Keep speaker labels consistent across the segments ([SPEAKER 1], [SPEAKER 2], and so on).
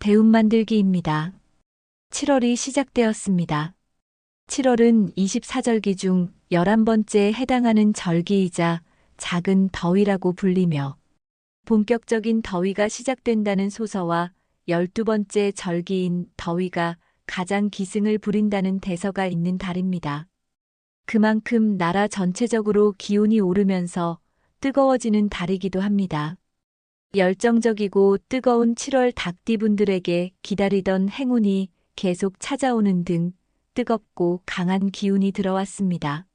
[SPEAKER 1] 대운 만들기입니다. 7월이 시작되었습니다. 7월은 24절기 중 11번째에 해당하는 절기이자 작은 더위라고 불리며 본격적인 더위가 시작된다는 소서와 12번째 절기인 더위가 가장 기승을 부린다는 대서가 있는 달입니다. 그만큼 나라 전체적으로 기온이 오르면서 뜨거워지는 달이기도 합니다. 열정적이고 뜨거운 7월 닭띠분들에게 기다리던 행운이 계속 찾아오는 등 뜨겁고 강한 기운이 들어왔습니다.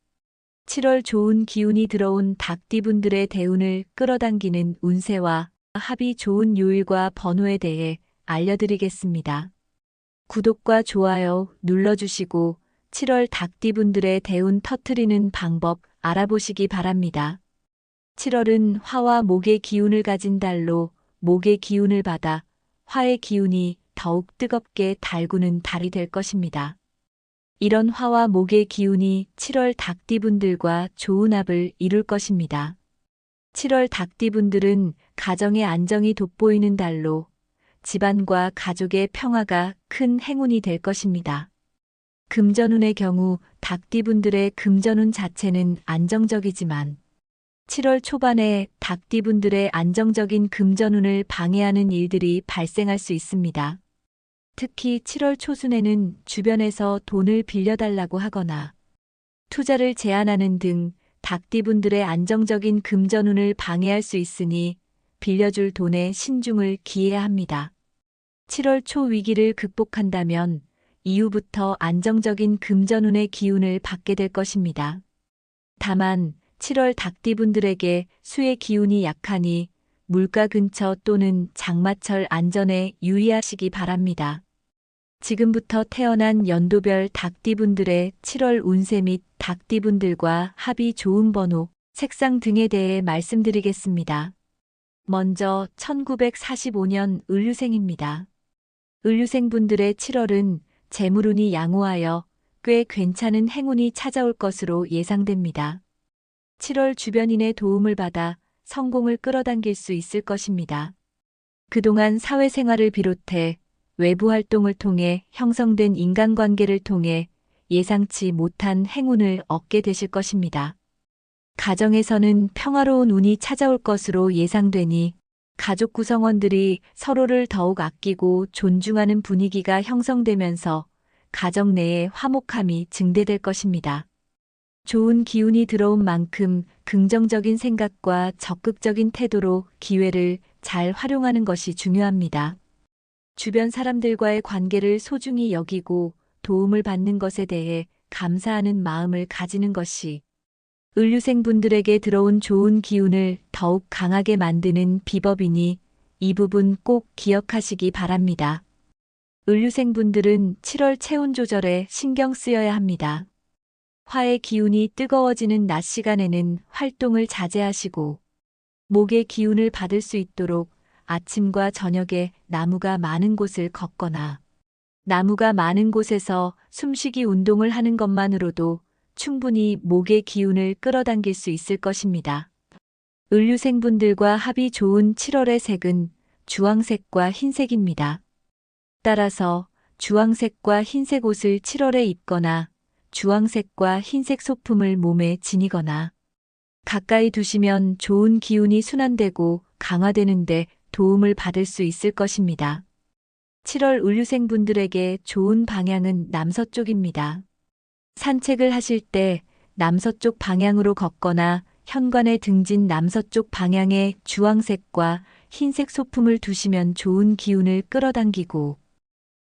[SPEAKER 1] 7월 좋은 기운이 들어온 닭띠분들의 대운을 끌어당기는 운세와 합이 좋은 요일과 번호에 대해 알려드리겠습니다. 구독과 좋아요 눌러주시고 7월 닭띠분들의 대운 터트리는 방법 알아보시기 바랍니다. 7월은 화와 목의 기운을 가진 달로 목의 기운을 받아 화의 기운이 더욱 뜨겁게 달구는 달이 될 것입니다. 이런 화와 목의 기운이 7월 닭띠분들과 좋은 합을 이룰 것입니다. 7월 닭띠분들은 가정의 안정이 돋보이는 달로 집안과 가족의 평화가 큰 행운이 될 것입니다. 금전운의 경우 닭띠분들의 금전운 자체는 안정적이지만 7월 초반에 닭띠분들의 안정적인 금전운을 방해하는 일들이 발생할 수 있습니다. 특히 7월 초순에는 주변에서 돈을 빌려달라고 하거나 투자를 제안하는 등 닭띠분들의 안정적인 금전운을 방해할 수 있으니 빌려줄 돈에 신중을 기해야 합니다. 7월 초 위기를 극복한다면 이후부터 안정적인 금전운의 기운을 받게 될 것입니다. 다만 7월 닭띠분들에게 수의 기운이 약하니 물가 근처 또는 장마철 안전에 유의하시기 바랍니다. 지금부터 태어난 연도별 닭띠분들의 7월 운세 및 닭띠분들과 합이 좋은 번호, 색상 등에 대해 말씀드리겠습니다. 먼저 1945년 을류생입니다. 을류생분들의 7월은 재물운이 양호하여 꽤 괜찮은 행운이 찾아올 것으로 예상됩니다. 7월 주변인의 도움을 받아 성공을 끌어당길 수 있을 것입니다. 그동안 사회생활을 비롯해 외부 활동을 통해 형성된 인간관계를 통해 예상치 못한 행운을 얻게 되실 것입니다. 가정에서는 평화로운 운이 찾아올 것으로 예상되니 가족 구성원들이 서로를 더욱 아끼고 존중하는 분위기가 형성되면서 가정 내에 화목함이 증대될 것입니다. 좋은 기운이 들어온 만큼 긍정적인 생각과 적극적인 태도로 기회를 잘 활용하는 것이 중요합니다. 주변 사람들과의 관계를 소중히 여기고 도움을 받는 것에 대해 감사하는 마음을 가지는 것이 을류생분들에게 들어온 좋은 기운을 더욱 강하게 만드는 비법이니 이 부분 꼭 기억하시기 바랍니다. 을류생분들은 7월 체온 조절에 신경 쓰여야 합니다. 화의 기운이 뜨거워지는 낮 시간에는 활동을 자제하시고 목의 기운을 받을 수 있도록 아침과 저녁에 나무가 많은 곳을 걷거나 나무가 많은 곳에서 숨쉬기 운동을 하는 것만으로도 충분히 목의 기운을 끌어당길 수 있을 것입니다. 을류생분들과 합이 좋은 7월의 색은 주황색과 흰색입니다. 따라서 주황색과 흰색 옷을 7월에 입거나 주황색과 흰색 소품을 몸에 지니거나 가까이 두시면 좋은 기운이 순환되고 강화되는데 도움을 받을 수 있을 것입니다. 7월 을류생분들에게 좋은 방향은 남서쪽입니다. 산책을 하실 때 남서쪽 방향으로 걷거나 현관에 등진 남서쪽 방향에 주황색과 흰색 소품을 두시면 좋은 기운을 끌어당기고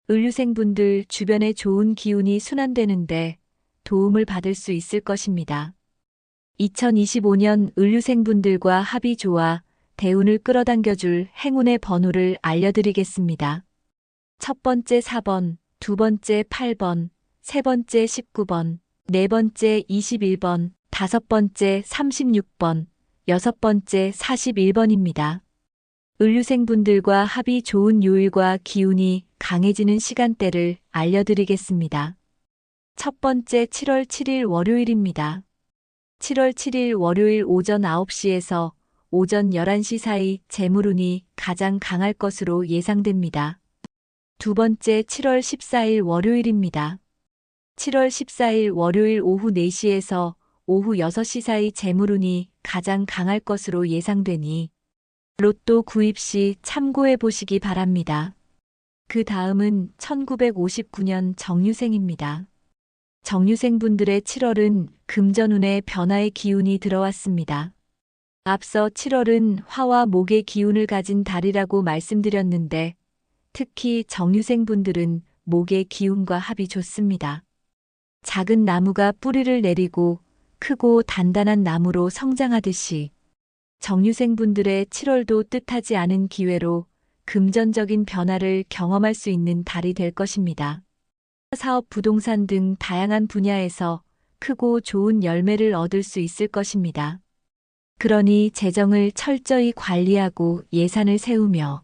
[SPEAKER 1] 을류생분들 주변에 좋은 기운이 순환되는데 도움을 받을 수 있을 것입니다. 2025년 을류생분들과 합이 좋아 대운을 끌어당겨줄 행운의 번호를 알려드리겠습니다. 첫 번째 4번, 두 번째 8번, 세 번째 19번, 네 번째 21번, 다섯 번째 36번, 여섯 번째 41번입니다. 을류생분들과 합이 좋은 요일과 기운이 강해지는 시간대를 알려드리겠습니다. 첫 번째 7월 7일 월요일입니다. 7월 7일 월요일 오전 9시에서 오전 11시 사이 재물운이 가장 강할 것으로 예상됩니다. 두 번째 7월 14일 월요일입니다. 7월 14일 월요일 오후 4시에서 오후 6시 사이 재물운이 가장 강할 것으로 예상되니 로또 구입 시 참고해 보시기 바랍니다. 그 다음은 1959년 정유생입니다. 정유생분들의 7월은 금전운의 변화의 기운이 들어왔습니다. 앞서 7월은 화와 목의 기운을 가진 달이라고 말씀드렸는데 특히 정유생분들은 목의 기운과 합이 좋습니다. 작은 나무가 뿌리를 내리고 크고 단단한 나무로 성장하듯이 정유생분들의 7월도 뜻하지 않은 기회로 금전적인 변화를 경험할 수 있는 달이 될 것입니다. 사업, 부동산 등 다양한 분야에서 크고 좋은 열매를 얻을 수 있을 것입니다. 그러니 재정을 철저히 관리하고 예산을 세우며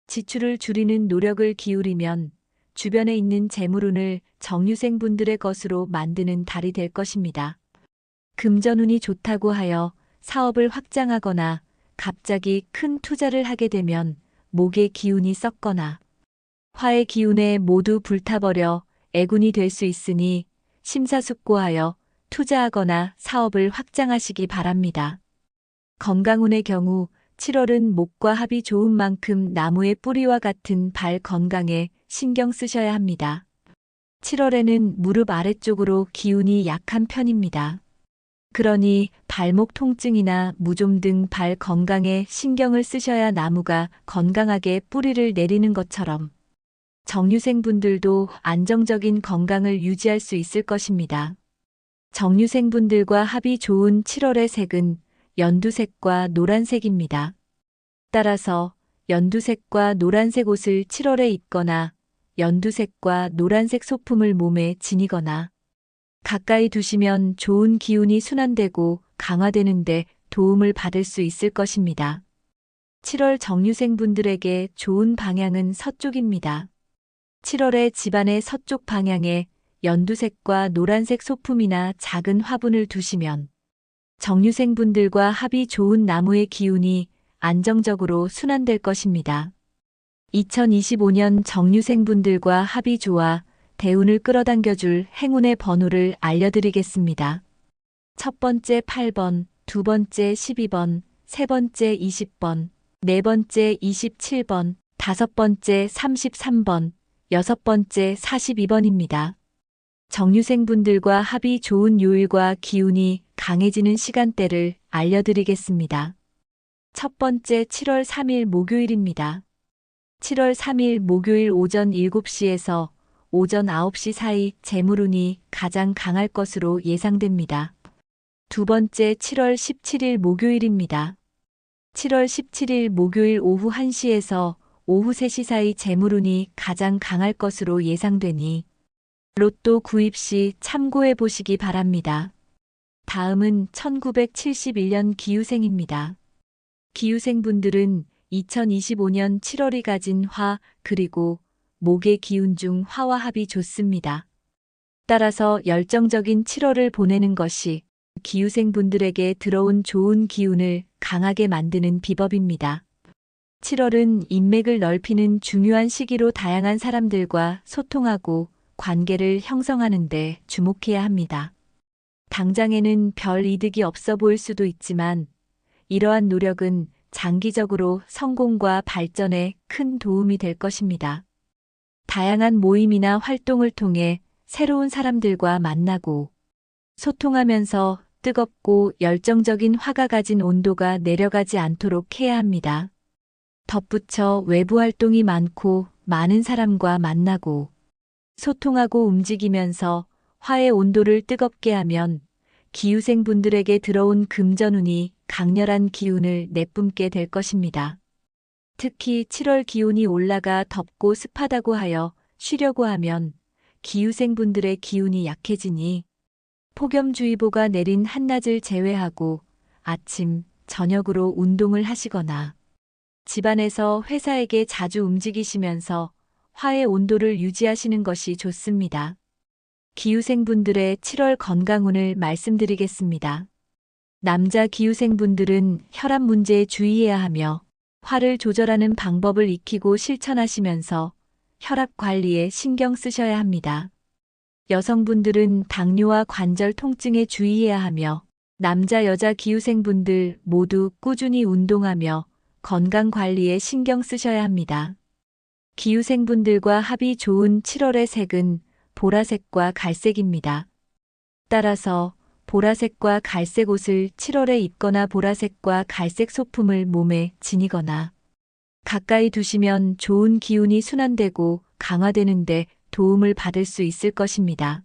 [SPEAKER 1] 지출을 줄이는 노력을 기울이면 주변에 있는 재물운을 정유생분들의 것으로 만드는 달이 될 것입니다. 금전운이 좋다고 하여 사업을 확장하거나 갑자기 큰 투자를 하게 되면 목의 기운이 썩거나 화의 기운에 모두 불타버려 애군이 될 수 있으니 심사숙고하여 투자하거나 사업을 확장하시기 바랍니다. 건강운의 경우 7월은 목과 합이 좋은 만큼 나무의 뿌리와 같은 발 건강에 신경 쓰셔야 합니다. 7월에는 무릎 아래쪽으로 기운이 약한 편입니다. 그러니 발목 통증이나 무좀 등 발 건강에 신경을 쓰셔야 나무가 건강하게 뿌리를 내리는 것처럼 정유생분들도 안정적인 건강을 유지할 수 있을 것입니다. 정유생분들과 합이 좋은 7월의 색은 연두색과 노란색입니다. 따라서 연두색과 노란색 옷을 7월에 입거나 연두색과 노란색 소품을 몸에 지니거나 가까이 두시면 좋은 기운이 순환되고 강화되는데 도움을 받을 수 있을 것입니다. 7월 정유생분들에게 좋은 방향은 서쪽입니다. 7월에 집안의 서쪽 방향에 연두색과 노란색 소품이나 작은 화분을 두시면 정유생분들과 합이 좋은 나무의 기운이 안정적으로 순환될 것입니다. 2025년 정유생분들과 합이 좋아 대운을 끌어당겨줄 행운의 번호를 알려드리겠습니다. 첫 번째 8번, 두 번째 12번, 세 번째 20번, 네 번째 27번, 다섯 번째 33번, 여섯 번째 42번입니다. 정유생분들과 합이 좋은 요일과 기운이 강해지는 시간대를 알려드리겠습니다. 첫 번째 7월 3일 목요일입니다. 7월 3일 목요일 오전 7시에서 오전 9시 사이 재물운이 가장 강할 것으로 예상됩니다. 두 번째 7월 17일 목요일입니다. 7월 17일 목요일 오후 1시에서 오후 3시 사이 재물운이 가장 강할 것으로 예상되니 로또 구입 시 참고해 보시기 바랍니다. 다음은 1971년 기유생입니다. 기유생분들은 2025년 7월이 가진 화 그리고 목의 기운 중 화와 합이 좋습니다. 따라서 열정적인 7월을 보내는 것이 기유생분들에게 들어온 좋은 기운을 강하게 만드는 비법입니다. 7월은 인맥을 넓히는 중요한 시기로 다양한 사람들과 소통하고 관계를 형성하는 데 주목해야 합니다. 당장에는 별 이득이 없어 보일 수도 있지만 이러한 노력은 장기적으로 성공과 발전에 큰 도움이 될 것입니다. 다양한 모임이나 활동을 통해 새로운 사람들과 만나고 소통하면서 뜨겁고 열정적인 화가 가진 온도가 내려가지 않도록 해야 합니다. 덧붙여 외부 활동이 많고 많은 사람과 만나고 소통하고 움직이면서 화의 온도를 뜨겁게 하면 기유생분들에게 들어온 금전운이 강렬한 기운을 내뿜게 될 것입니다. 특히 7월 기온이 올라가 덥고 습하다고 하여 쉬려고 하면 기유생분들의 기운이 약해지니 폭염주의보가 내린 한낮을 제외하고 아침, 저녁으로 운동을 하시거나 집안에서 회사에게 자주 움직이시면서 화의 온도를 유지하시는 것이 좋습니다. 기유생분들의 7월 건강운을 말씀드리겠습니다. 남자 기유생분들은 혈압 문제에 주의해야 하며 화를 조절하는 방법을 익히고 실천하시면서 혈압 관리에 신경 쓰셔야 합니다. 여성분들은 당뇨와 관절 통증에 주의해야 하며 남자, 여자 기후생분들 모두 꾸준히 운동하며 건강 관리에 신경 쓰셔야 합니다. 기후생분들과 합이 좋은 7월의 색은 보라색과 갈색입니다. 따라서 보라색과 갈색 옷을 7월에 입거나 보라색과 갈색 소품을 몸에 지니거나 가까이 두시면 좋은 기운이 순환되고 강화되는데 도움을 받을 수 있을 것입니다.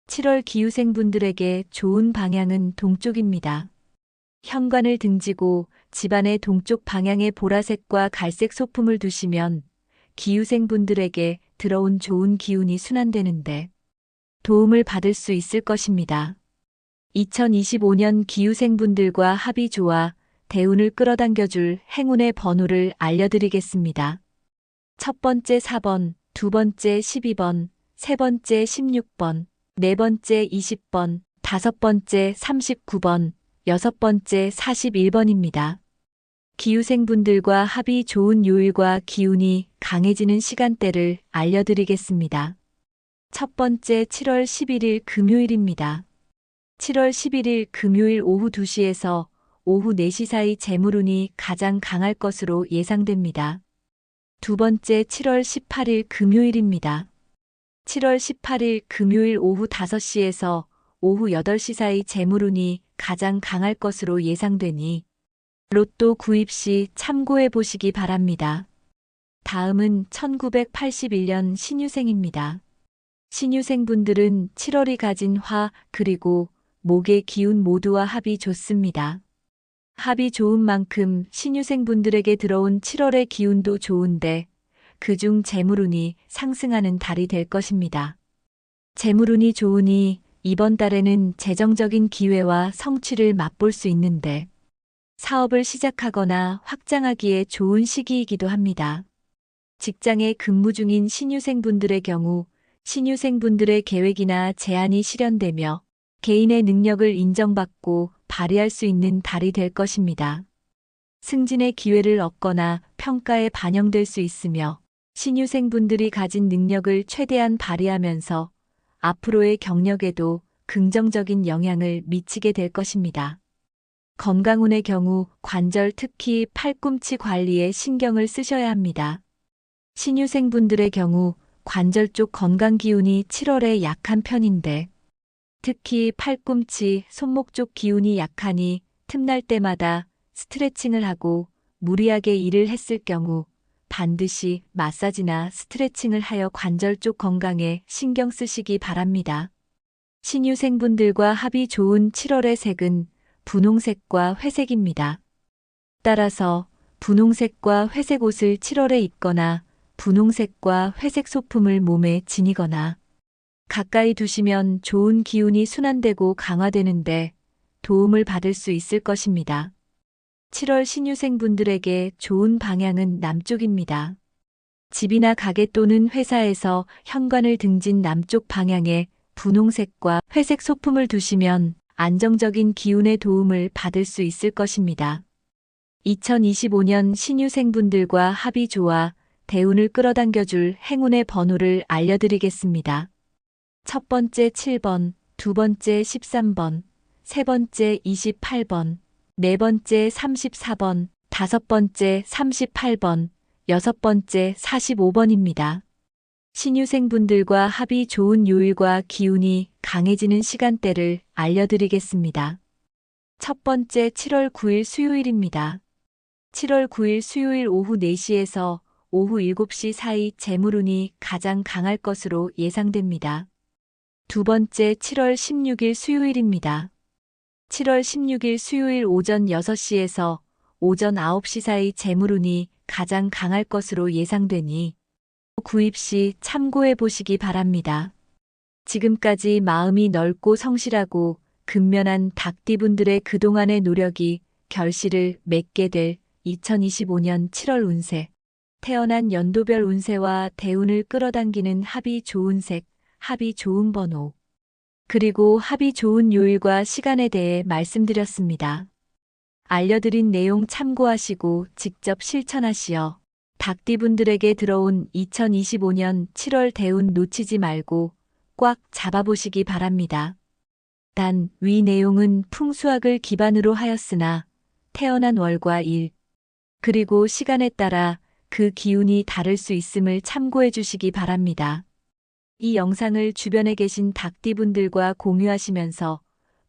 [SPEAKER 1] 7월 기후생분들에게 좋은 방향은 동쪽입니다. 현관을 등지고 집안의 동쪽 방향에 보라색과 갈색 소품을 두시면 기후생분들에게 들어온 좋은 기운이 순환되는데 도움을 받을 수 있을 것입니다. 2025년 기후생분들과 합이 좋아 대운을 끌어당겨줄 행운의 번호를 알려드리겠습니다. 첫 번째 4번, 두 번째 12번, 세 번째 16번, 네 번째 20번, 다섯 번째 39번, 여섯 번째 41번입니다. 기후생분들과 합이 좋은 요일과 기운이 강해지는 시간대를 알려드리겠습니다. 첫 번째 7월 11일 금요일입니다. 7월 11일 금요일 오후 2시에서 오후 4시 사이 재물운이 가장 강할 것으로 예상됩니다. 두 번째 7월 18일 금요일입니다. 7월 18일 금요일 오후 5시에서 오후 8시 사이 재물운이 가장 강할 것으로 예상되니 로또 구입 시 참고해 보시기 바랍니다. 다음은 1981년 신유생입니다. 신유생분들은 7월이 가진 화 그리고 목의 기운 모두와 합이 좋습니다. 합이 좋은 만큼 신유생분들에게 들어온 7월의 기운도 좋은데 그중 재물운이 상승하는 달이 될 것입니다. 재물운이 좋으니 이번 달에는 재정적인 기회와 성취를 맛볼 수 있는데 사업을 시작하거나 확장하기에 좋은 시기이기도 합니다. 직장에 근무 중인 신유생분들의 경우 신유생분들의 계획이나 제안이 실현되며 개인의 능력을 인정받고 발휘할 수 있는 달이 될 것입니다. 승진의 기회를 얻거나 평가에 반영될 수 있으며 신유생분들이 가진 능력을 최대한 발휘하면서 앞으로의 경력에도 긍정적인 영향을 미치게 될 것입니다. 건강운의 경우 관절 특히 팔꿈치 관리에 신경을 쓰셔야 합니다. 신유생분들의 경우 관절 쪽 건강 기운이 7월에 약한 편인데 특히 팔꿈치, 손목 쪽 기운이 약하니 틈날 때마다 스트레칭을 하고 무리하게 일을 했을 경우 반드시 마사지나 스트레칭을 하여 관절 쪽 건강에 신경 쓰시기 바랍니다. 신유생분들과 합이 좋은 7월의 색은 분홍색과 회색입니다. 따라서 분홍색과 회색 옷을 7월에 입거나 분홍색과 회색 소품을 몸에 지니거나 가까이 두시면 좋은 기운이 순환되고 강화되는데 도움을 받을 수 있을 것입니다. 7월 신유생분들에게 좋은 방향은 남쪽입니다. 집이나 가게 또는 회사에서 현관을 등진 남쪽 방향에 분홍색과 회색 소품을 두시면 안정적인 기운의 도움을 받을 수 있을 것입니다. 2025년 신유생분들과 합이 좋아 대운을 끌어당겨줄 행운의 번호를 알려드리겠습니다. 첫 번째 7번, 두 번째 13번, 세 번째 28번, 네 번째 34번, 다섯 번째 38번, 여섯 번째 45번입니다. 신유생분들과 합이 좋은 요일과 기운이 강해지는 시간대를 알려드리겠습니다. 첫 번째 7월 9일 수요일입니다. 7월 9일 수요일 오후 4시에서 오후 7시 사이 재물운이 가장 강할 것으로 예상됩니다. 두 번째 7월 16일 수요일입니다. 7월 16일 수요일 오전 6시에서 오전 9시 사이 재물운이 가장 강할 것으로 예상되니 구입 시 참고해 보시기 바랍니다. 지금까지 마음이 넓고 성실하고 근면한 닭띠분들의 그동안의 노력이 결실을 맺게 될 2025년 7월 운세, 태어난 연도별 운세와 대운을 끌어당기는 합이 좋은 색, 합이 좋은 번호, 그리고 합이 좋은 요일과 시간에 대해 말씀드렸습니다. 알려드린 내용 참고하시고 직접 실천하시어 닭띠분들에게 들어온 2025년 7월 대운 놓치지 말고 꽉 잡아보시기 바랍니다. 단, 위 내용은 풍수학을 기반으로 하였으나 태어난 월과 일, 그리고 시간에 따라 그 기운이 다를 수 있음을 참고해 주시기 바랍니다. 이 영상을 주변에 계신 닭띠분들과 공유하시면서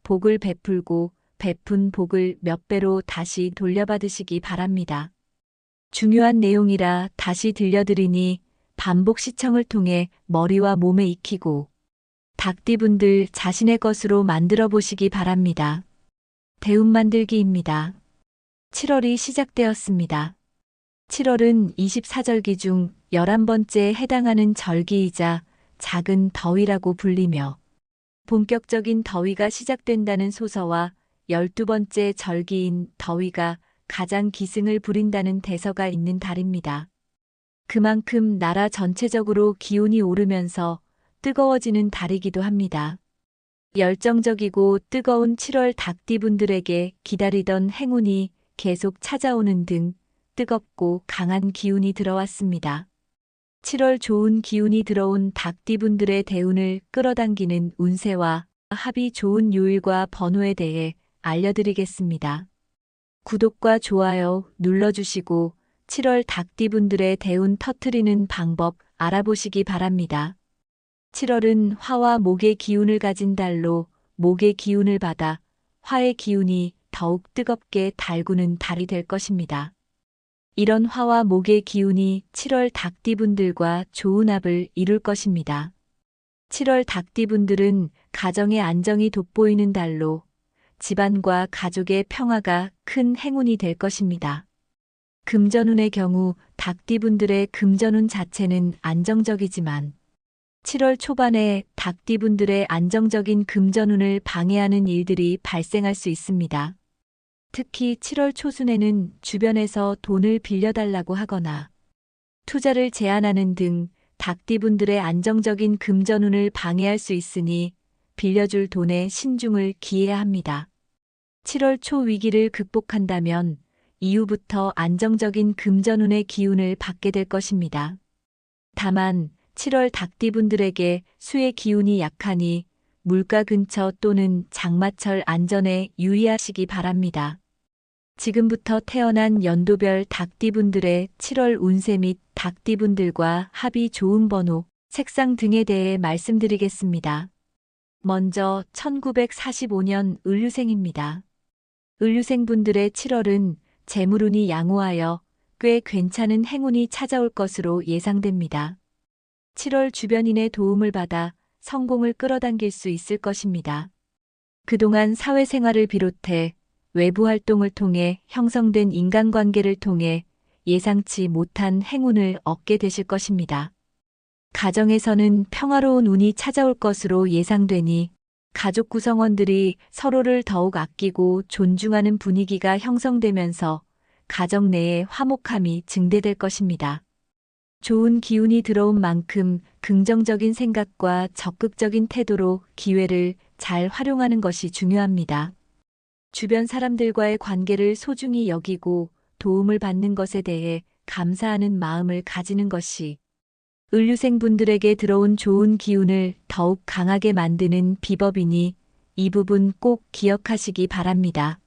[SPEAKER 1] 복을 베풀고 베푼 복을 몇 배로 다시 돌려받으시기 바랍니다. 중요한 내용이라 다시 들려드리니 반복 시청을 통해 머리와 몸에 익히고 닭띠분들 자신의 것으로 만들어 보시기 바랍니다. 대운 만들기입니다. 7월이 시작되었습니다. 7월은 24절기 중 11번째에 해당하는 절기이자 작은 더위라고 불리며 본격적인 더위가 시작된다는 소서와 12번째 절기인 더위가 가장 기승을 부린다는 대서가 있는 달입니다. 그만큼 나라 전체적으로 기온이 오르면서 뜨거워지는 달이기도 합니다. 열정적이고 뜨거운 7월 닭띠분들에게 기다리던 행운이 계속 찾아오는 등 뜨겁고 강한 기운이 들어왔습니다. 7월 좋은 기운이 들어온 닭띠분들의 대운을 끌어당기는 운세와 합이 좋은 요일과 번호에 대해 알려드리겠습니다. 구독과 좋아요 눌러주시고 7월 닭띠분들의 대운 터트리는 방법 알아보시기 바랍니다. 7월은 화와 목의 기운을 가진 달로 목의 기운을 받아 화의 기운이 더욱 뜨겁게 달구는 달이 될 것입니다. 이런 화와 목의 기운이 7월 닭띠분들과 좋은 합을 이룰 것입니다. 7월 닭띠분들은 가정의 안정이 돋보이는 달로 집안과 가족의 평화가 큰 행운이 될 것입니다. 금전운의 경우 닭띠분들의 금전운 자체는 안정적이지만 7월 초반에 닭띠분들의 안정적인 금전운을 방해하는 일들이 발생할 수 있습니다. 특히 7월 초순에는 주변에서 돈을 빌려달라고 하거나 투자를 제안하는 등 닭띠분들의 안정적인 금전운을 방해할 수 있으니 빌려줄 돈에 신중을 기해야 합니다. 7월 초 위기를 극복한다면 이후부터 안정적인 금전운의 기운을 받게 될 것입니다. 다만 7월 닭띠분들에게 수의 기운이 약하니 물가 근처 또는 장마철 안전에 유의하시기 바랍니다. 지금부터 태어난 연도별 닭띠분들의 7월 운세 및 닭띠분들과 합이 좋은 번호, 색상 등에 대해 말씀드리겠습니다. 먼저 1945년 을류생입니다. 을류생분들의 7월은 재물운이 양호하여 꽤 괜찮은 행운이 찾아올 것으로 예상됩니다. 7월 주변인의 도움을 받아 성공을 끌어당길 수 있을 것입니다. 그동안 사회생활을 비롯해 외부 활동을 통해 형성된 인간관계를 통해 예상치 못한 행운을 얻게 되실 것입니다. 가정에서는 평화로운 운이 찾아올 것으로 예상되니 가족 구성원들이 서로를 더욱 아끼고 존중하는 분위기가 형성되면서 가정 내에 화목함이 증대될 것입니다. 좋은 기운이 들어온 만큼 긍정적인 생각과 적극적인 태도로 기회를 잘 활용하는 것이 중요합니다. 주변 사람들과의 관계를 소중히 여기고 도움을 받는 것에 대해 감사하는 마음을 가지는 것이 을류생분들에게 들어온 좋은 기운을 더욱 강하게 만드는 비법이니 이 부분 꼭 기억하시기 바랍니다.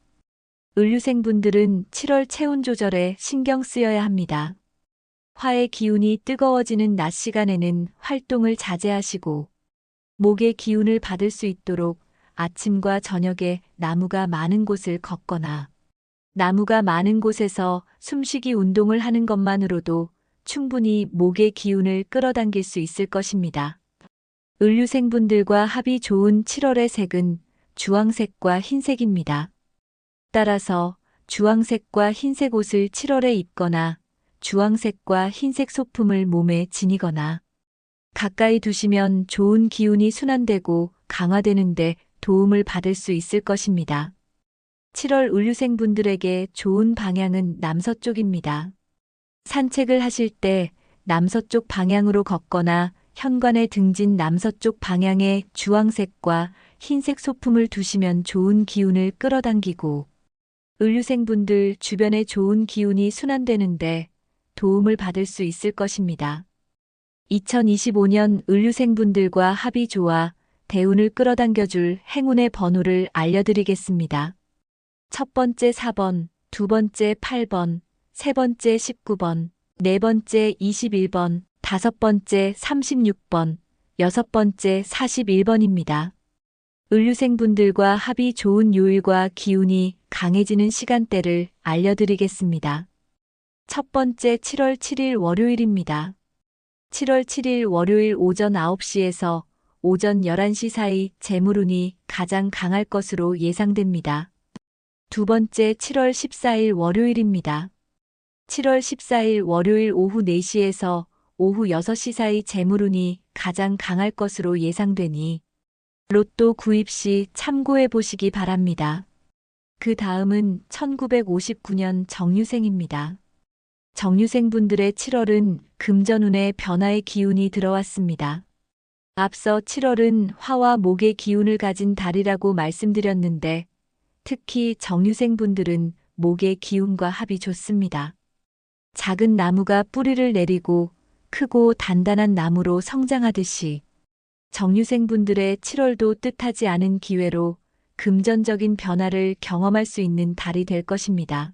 [SPEAKER 1] 을류생분들은 7월 체온 조절에 신경 쓰여야 합니다. 화의 기운이 뜨거워지는 낮 시간에는 활동을 자제하시고 목의 기운을 받을 수 있도록 아침과 저녁에 나무가 많은 곳을 걷거나 나무가 많은 곳에서 숨쉬기 운동을 하는 것만으로도 충분히 목의 기운을 끌어당길 수 있을 것입니다. 을류생분들과 합이 좋은 7월의 색은 주황색과 흰색입니다. 따라서 주황색과 흰색 옷을 7월에 입거나 주황색과 흰색 소품을 몸에 지니거나 가까이 두시면 좋은 기운이 순환되고 강화되는데 도움을 받을 수 있을 것입니다. 7월 을류생분들에게 좋은 방향은 남서쪽입니다. 산책을 하실 때 남서쪽 방향으로 걷거나 현관에 등진 남서쪽 방향에 주황색과 흰색 소품을 두시면 좋은 기운을 끌어당기고 을류생분들 주변에 좋은 기운이 순환되는데 도움을 받을 수 있을 것입니다. 2025년 을류생분들과 합이 좋아 대운을 끌어당겨줄 행운의 번호를 알려드리겠습니다. 첫 번째 4번, 두 번째 8번, 세 번째 19번, 네 번째 21번, 다섯 번째 36번, 여섯 번째 41번입니다. 을류생분들과 합이 좋은 요일과 기운이 강해지는 시간대를 알려드리겠습니다. 첫 번째 7월 7일 월요일입니다. 7월 7일 월요일 오전 9시에서 오전 11시 사이 재물운이 가장 강할 것으로 예상됩니다. 두 번째 7월 14일 월요일입니다. 7월 14일 월요일 오후 4시에서 오후 6시 사이 재물운이 가장 강할 것으로 예상되니 로또 구입 시 참고해 보시기 바랍니다. 그 다음은 1959년 정유생입니다. 정유생분들의 7월은 금전운의 변화의 기운이 들어왔습니다. 앞서 7월은 화와 목의 기운을 가진 달이라고 말씀드렸는데 특히 정유생분들은 목의 기운과 합이 좋습니다. 작은 나무가 뿌리를 내리고 크고 단단한 나무로 성장하듯이 정유생분들의 7월도 뜻하지 않은 기회로 금전적인 변화를 경험할 수 있는 달이 될 것입니다.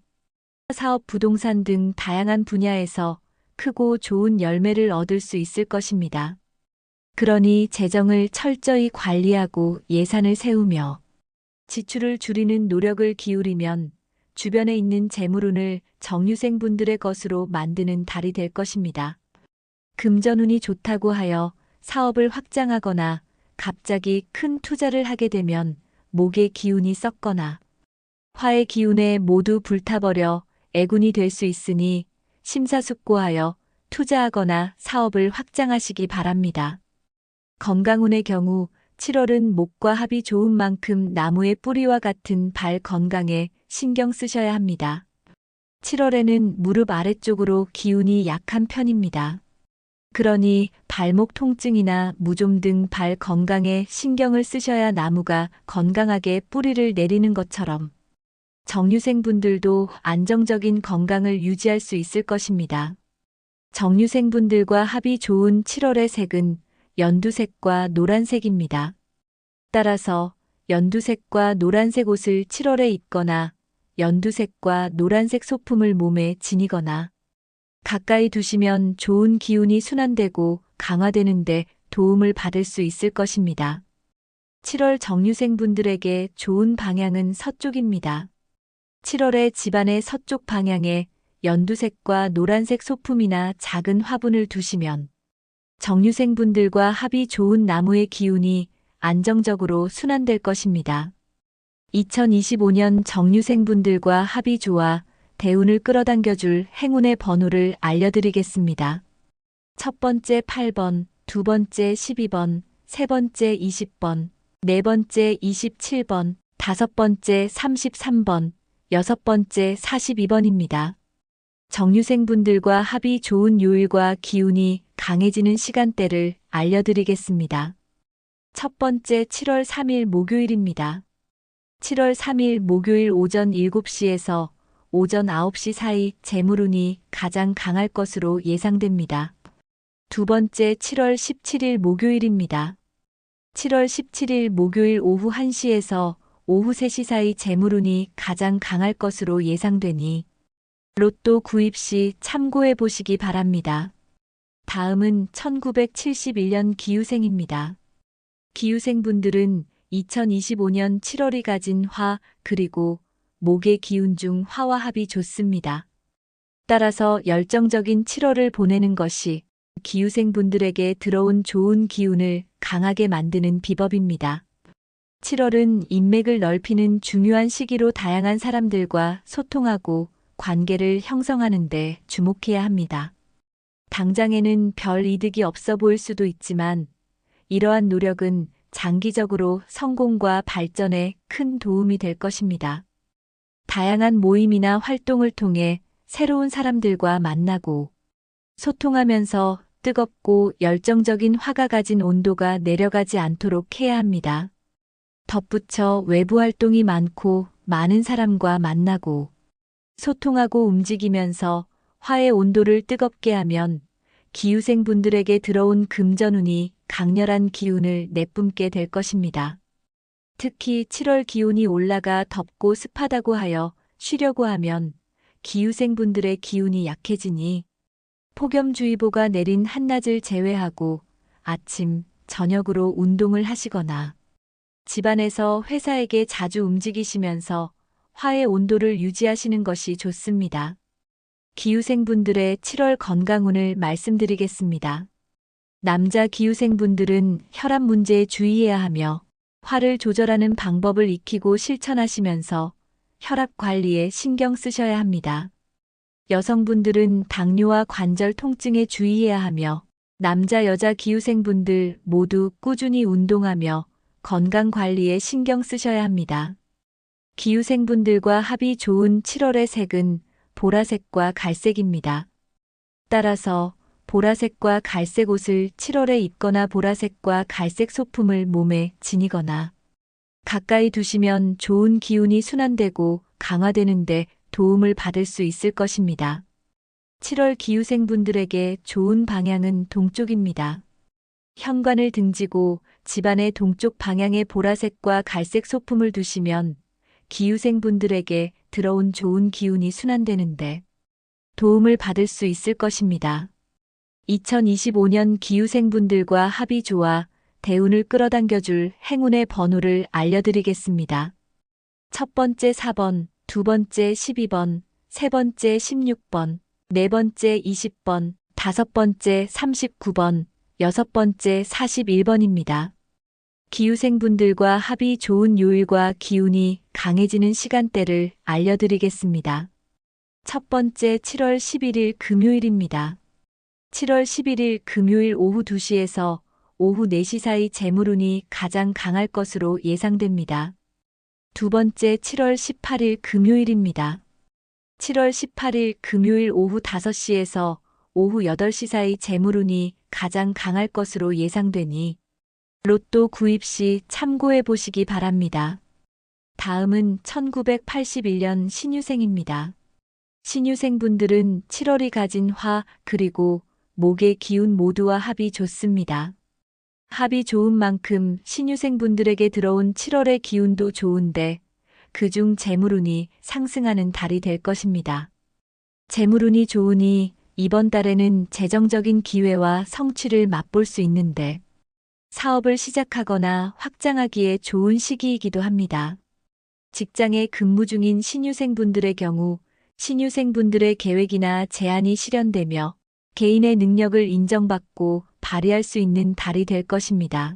[SPEAKER 1] 사업, 부동산 등 다양한 분야에서 크고 좋은 열매를 얻을 수 있을 것입니다. 그러니 재정을 철저히 관리하고 예산을 세우며 지출을 줄이는 노력을 기울이면 주변에 있는 재물운을 정유생분들의 것으로 만드는 달이 될 것입니다. 금전운이 좋다고 하여 사업을 확장하거나 갑자기 큰 투자를 하게 되면 목의 기운이 썩거나 화의 기운에 모두 불타버려 애군이 될 수 있으니 심사숙고하여 투자하거나 사업을 확장하시기 바랍니다. 건강운의 경우 7월은 목과 합이 좋은 만큼 나무의 뿌리와 같은 발 건강에 신경 쓰셔야 합니다. 7월에는 무릎 아래쪽으로 기운이 약한 편입니다. 그러니 발목 통증이나 무좀 등 발 건강에 신경을 쓰셔야 나무가 건강하게 뿌리를 내리는 것처럼 정유생분들도 안정적인 건강을 유지할 수 있을 것입니다. 정유생분들과 합이 좋은 7월의 색은 연두색과 노란색입니다. 따라서 연두색과 노란색 옷을 7월에 입거나 연두색과 노란색 소품을 몸에 지니거나 가까이 두시면 좋은 기운이 순환되고 강화되는데 도움을 받을 수 있을 것입니다. 7월 정유생분들에게 좋은 방향은 서쪽입니다. 7월에 집안의 서쪽 방향에 연두색과 노란색 소품이나 작은 화분을 두시면 정유생분들과 합이 좋은 나무의 기운이 안정적으로 순환될 것입니다. 2025년 정유생분들과 합이 좋아 대운을 끌어당겨줄 행운의 번호를 알려드리겠습니다. 첫 번째 8번, 두 번째 12번, 세 번째 20번, 네 번째 27번, 다섯 번째 33번, 여섯 번째 42번입니다. 정유생분들과 합이 좋은 요일과 기운이 강해지는 시간대를 알려드리겠습니다. 첫 번째 7월 3일 목요일입니다. 7월 3일 목요일 오전 7시에서 오전 9시 사이 재물운이 가장 강할 것으로 예상됩니다. 두 번째 7월 17일 목요일입니다. 7월 17일 목요일 오후 1시에서 오후 3시 사이 재물운이 가장 강할 것으로 예상되니 로또 구입 시 참고해 보시기 바랍니다. 다음은 1971년 기유생입니다. 기유생분들은 2025년 7월이 가진 화 그리고 목의 기운 중 화와 합이 좋습니다. 따라서 열정적인 7월을 보내는 것이 기유생분들에게 들어온 좋은 기운을 강하게 만드는 비법입니다. 7월은 인맥을 넓히는 중요한 시기로 다양한 사람들과 소통하고 관계를 형성하는 데 주목해야 합니다. 당장에는 별 이득이 없어 보일 수도 있지만 이러한 노력은 장기적으로 성공과 발전에 큰 도움이 될 것입니다. 다양한 모임이나 활동을 통해 새로운 사람들과 만나고 소통하면서 뜨겁고 열정적인 화가 가진 온도가 내려가지 않도록 해야 합니다. 덧붙여 외부 활동이 많고 많은 사람과 만나고 소통하고 움직이면서 화의 온도를 뜨겁게 하면 기후생분들에게 들어온 금전운이 강렬한 기운을 내뿜게 될 것입니다. 특히 7월 기온이 올라가 덥고 습하다고 하여 쉬려고 하면 기후생분들의 기운이 약해지니 폭염주의보가 내린 한낮을 제외하고 아침, 저녁으로 운동을 하시거나 집안에서 회사에게 자주 움직이시면서 화의 온도를 유지하시는 것이 좋습니다. 기후생분들의 7월 건강운을 말씀드리겠습니다. 남자 기후생분들은 혈압 문제에 주의해야 하며 화를 조절하는 방법을 익히고 실천하시면서 혈압 관리에 신경 쓰셔야 합니다. 여성분들은 당뇨와 관절 통증에 주의해야 하며 남자 여자 기후생분들 모두 꾸준히 운동하며 건강 관리에 신경 쓰셔야 합니다. 기후생분들과 합이 좋은 7월의 색은 보라색과 갈색입니다. 따라서 보라색과 갈색 옷을 7월에 입거나 보라색과 갈색 소품을 몸에 지니거나 가까이 두시면 좋은 기운이 순환되고 강화되는데 도움을 받을 수 있을 것입니다. 7월 기후생분들에게 좋은 방향은 동쪽입니다. 현관을 등지고 집안의 동쪽 방향에 보라색과 갈색 소품을 두시면 기후생분들에게 들어온 좋은 기운이 순환되는데 도움을 받을 수 있을 것입니다. 2025년 기후생분들과 합이 좋아 대운을 끌어당겨줄 행운의 번호를 알려드리겠습니다. 첫 번째 4번, 두 번째 12번, 세 번째 16번, 네 번째 20번, 다섯 번째 39번, 여섯 번째 41번입니다. 기후생분들과 합이 좋은 요일과 기운이 강해지는 시간대를 알려드리겠습니다. 첫 번째 7월 11일 금요일입니다. 7월 11일 금요일 오후 2시에서 오후 4시 사이 재물운이 가장 강할 것으로 예상됩니다. 두 번째 7월 18일 금요일입니다. 7월 18일 금요일 오후 5시에서 오후 8시 사이 재물운이 가장 강할 것으로 예상되니 로또 구입 시 참고해 보시기 바랍니다. 다음은 1981년 신유생입니다. 신유생분들은 7월이 가진 화 그리고 목의 기운 모두와 합이 좋습니다. 합이 좋은 만큼 신유생분들에게 들어온 7월의 기운도 좋은데 그중 재물운이 상승하는 달이 될 것입니다. 재물운이 좋으니 이번 달에는 재정적인 기회와 성취를 맛볼 수 있는데 사업을 시작하거나 확장하기에 좋은 시기이기도 합니다. 직장에 근무 중인 신유생분들의 경우 신유생분들의 계획이나 제안이 실현되며 개인의 능력을 인정받고 발휘할 수 있는 달이 될 것입니다.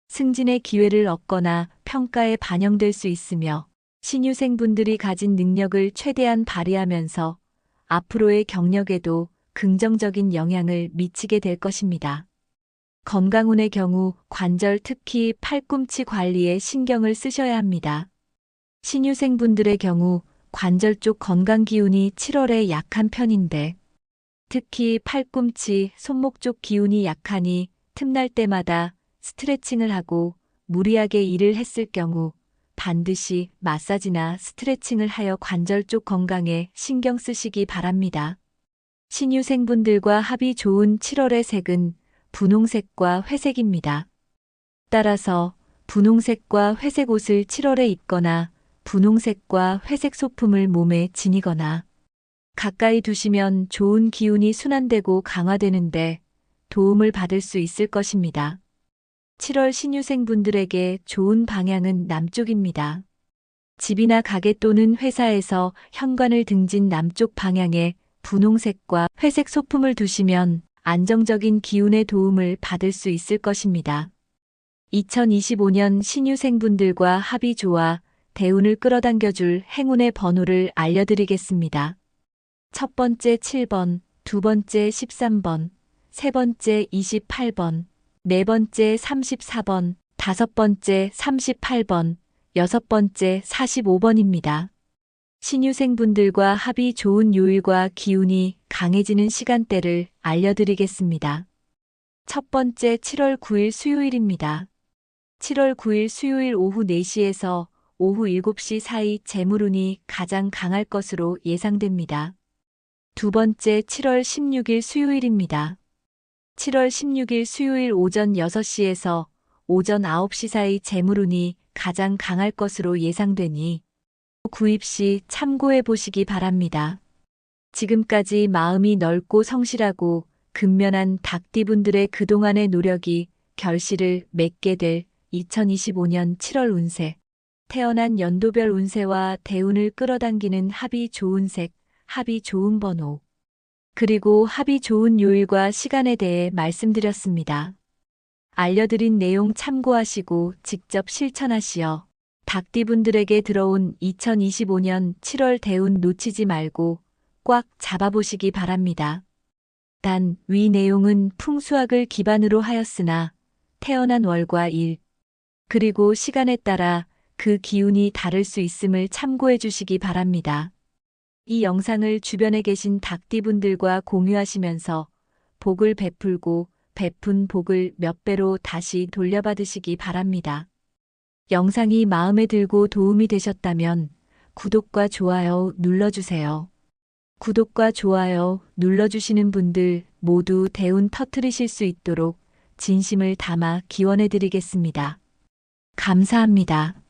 [SPEAKER 1] 승진의 기회를 얻거나 평가에 반영될 수 있으며 신유생분들이 가진 능력을 최대한 발휘하면서 앞으로의 경력에도 긍정적인 영향을 미치게 될 것입니다. 건강운의 경우 관절 특히 팔꿈치 관리에 신경을 쓰셔야 합니다. 신유생분들의 경우 관절 쪽 건강 기운이 7월에 약한 편인데 특히 팔꿈치, 손목 쪽 기운이 약하니 틈날 때마다 스트레칭을 하고 무리하게 일을 했을 경우 반드시 마사지나 스트레칭을 하여 관절 쪽 건강에 신경 쓰시기 바랍니다. 신유생분들과 합이 좋은 7월의 색은 분홍색과 회색입니다. 따라서 분홍색과 회색 옷을 7월에 입거나 분홍색과 회색 소품을 몸에 지니거나 가까이 두시면 좋은 기운이 순환되고 강화되는데 도움을 받을 수 있을 것입니다. 7월 신유생분들에게 좋은 방향은 남쪽입니다. 집이나 가게 또는 회사에서 현관을 등진 남쪽 방향에 분홍색과 회색 소품을 두시면 안정적인 기운의 도움을 받을 수 있을 것입니다. 2025년 신유생분들과 합이 좋아 대운을 끌어당겨줄 행운의 번호를 알려드리겠습니다. 첫 번째 7번, 두 번째 13번, 세 번째 28번, 네 번째 34번, 다섯 번째 38번, 여섯 번째 45번입니다. 신유생분들과 합이 좋은 요일과 기운이 강해지는 시간대를 알려드리겠습니다. 첫 번째 7월 9일 수요일입니다. 7월 9일 수요일 오후 4시에서 오후 7시 사이 재물운이 가장 강할 것으로 예상됩니다. 두 번째 7월 16일 수요일입니다. 7월 16일 수요일 오전 6시에서 오전 9시 사이 재물운이 가장 강할 것으로 예상되니 구입 시 참고해 보시기 바랍니다. 지금까지 마음이 넓고 성실하고 근면한 닭띠분들의 그동안의 노력이 결실을 맺게 될 2025년 7월 운세. 태어난 연도별 운세와 대운을 끌어당기는 합이 좋은 색, 합이 좋은 번호, 그리고 합이 좋은 요일과 시간에 대해 말씀드렸습니다. 알려드린 내용 참고하시고 직접 실천하시어 닭띠분들에게 들어온 2025년 7월 대운 놓치지 말고 꽉 잡아보시기 바랍니다. 단, 위 내용은 풍수학을 기반으로 하였으나 태어난 월과 일, 그리고 시간에 따라 그 기운이 다를 수 있음을 참고해 주시기 바랍니다. 이 영상을 주변에 계신 닭띠분들과 공유하시면서 복을 베풀고 베푼 복을 몇 배로 다시 돌려받으시기 바랍니다. 영상이 마음에 들고 도움이 되셨다면 구독과 좋아요 눌러주세요. 구독과 좋아요 눌러주시는 분들 모두 대운 터뜨리실 수 있도록 진심을 담아 기원해 드리겠습니다. 감사합니다.